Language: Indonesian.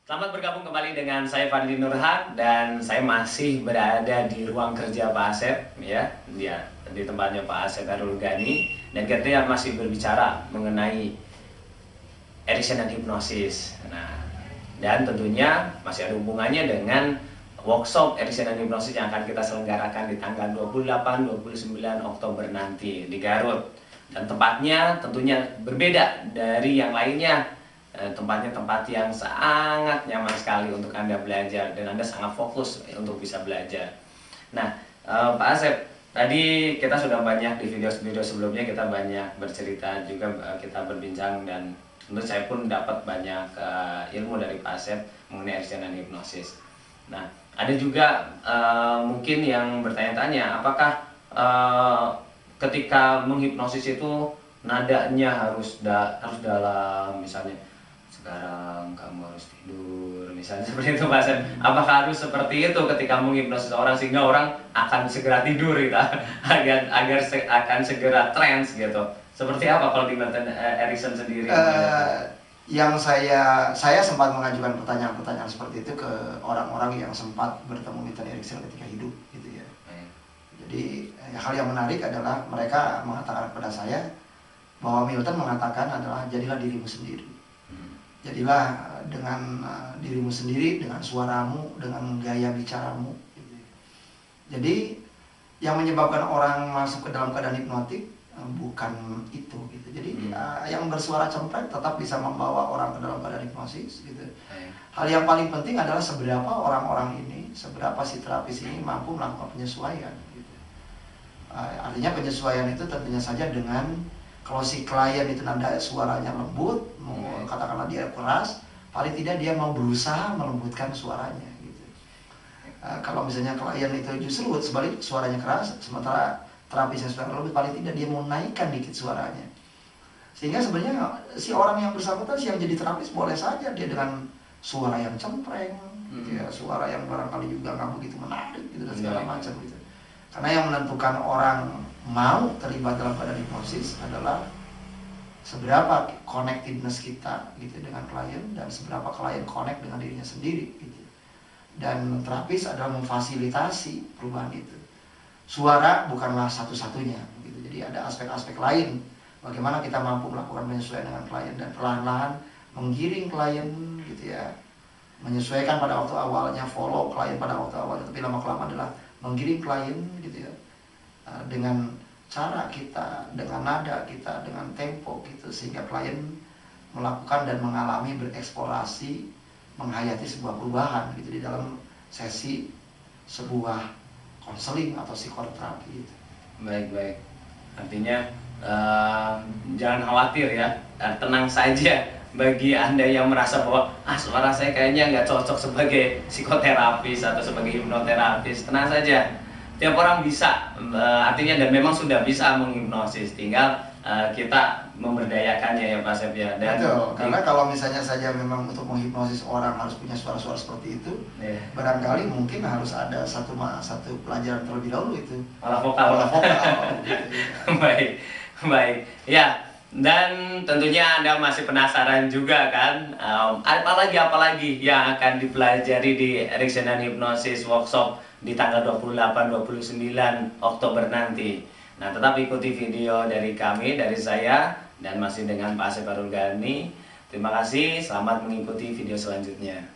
Selamat bergabung kembali dengan saya Fadli Nurhan dan saya masih berada di ruang kerja Pak Asep ya, di tempatnya Pak Asep Darul Ghani, dan kita masih berbicara mengenai addiction dan hipnosis. Nah, dan tentunya masih ada hubungannya dengan workshop addiction dan hipnosis yang akan kita selenggarakan di tanggal 28-29 Oktober nanti di Garut. Dan tempatnya tentunya berbeda dari yang lainnya. Tempatnya tempat yang sangat nyaman sekali untuk Anda belajar dan Anda sangat fokus untuk bisa belajar. Nah, Pak Asep, tadi kita sudah banyak di video-video sebelumnya, kita banyak bercerita juga, kita berbincang, dan tentu saya pun dapat banyak ilmu dari Pak Asep mengenai addiction dan hipnosis. Nah, ada juga mungkin yang bertanya-tanya, apakah ketika menghipnosis itu nadanya harus dalam, misalnya sekarang kamu harus tidur, misalnya seperti itu Pak Asep. Apakah harus seperti itu ketika menghipnosis orang sehingga orang akan segera tidur gitu, agar akan segera trance gitu? Seperti apa kalau di Milton Erickson sendiri? Yang saya sempat mengajukan pertanyaan-pertanyaan seperti itu ke orang-orang yang sempat bertemu Milton Erickson ketika hidup gitu ya. Jadi hal yang menarik adalah mereka mengatakan kepada saya bahwa Milton mengatakan adalah jadilah dirimu sendiri. Jadilah dengan dirimu sendiri, dengan suaramu, dengan gaya bicaramu gitu. Jadi yang menyebabkan orang masuk ke dalam keadaan hipnotik bukan itu gitu. Jadi yang bersuara cempreng tetap bisa membawa orang ke dalam keadaan hipnosis gitu. Hal yang paling penting adalah seberapa orang-orang ini, seberapa si terapis ini mampu melakukan penyesuaian gitu. Artinya penyesuaian itu tentunya saja dengan, kalau si klien itu nada suaranya lembut, katakanlah dia keras, paling tidak dia mau berusaha melembutkan suaranya gitu. Kalau misalnya klien itu justru sebalik suaranya keras, sementara terapisnya suara lembut, paling tidak dia mau naikkan dikit suaranya. Sehingga sebenarnya si orang yang bersangkutan, si yang jadi terapis, boleh saja dia dengan suara yang cempreng, gitu ya, suara yang barangkali juga nggak begitu menarik gitu dan segala macam gitu. Karena yang menentukan orang mau terlibat dalam keadaan hipnosis adalah seberapa connectedness kita gitu dengan klien, dan seberapa klien connect dengan dirinya sendiri gitu. Dan terapis adalah memfasilitasi perubahan itu. Suara bukanlah satu-satunya gitu. Jadi ada aspek-aspek lain bagaimana kita mampu melakukan penyesuaian dengan klien dan perlahan-lahan menggiring klien gitu ya. Menyesuaikan pada waktu awalnya, follow klien pada waktu awalnya, tapi lama-kelamaan adalah menggiring klien gitu ya, dengan cara kita, dengan nada kita, dengan tempo gitu, sehingga klien melakukan dan mengalami, bereksplorasi, menghayati sebuah perubahan gitu di dalam sesi sebuah konseling atau psikoterapi gitu. Baik. Artinya jangan khawatir ya, tenang saja bagi Anda yang merasa bahwa suara saya kayaknya nggak cocok sebagai psikoterapis atau sebagai hipnoterapis. Tenang saja, tiap orang bisa, artinya, dan memang sudah bisa menghipnosis, tinggal kita memberdayakannya ya Pak Asep ya. Dan betul, karena kalau misalnya saja memang untuk menghipnosis orang harus punya suara-suara seperti itu, barangkali mungkin harus ada satu pelajaran terlebih dahulu itu. Olah vokal gitu, ya. Baik ya. Dan tentunya Anda masih penasaran juga kan, apalagi yang akan dipelajari di Addiction dan Hipnosis Workshop di tanggal 28-29 Oktober nanti. Nah, tetap ikuti video dari kami, dari saya, dan masih dengan Pak Asep Darul Ghani. Terima kasih, selamat mengikuti video selanjutnya.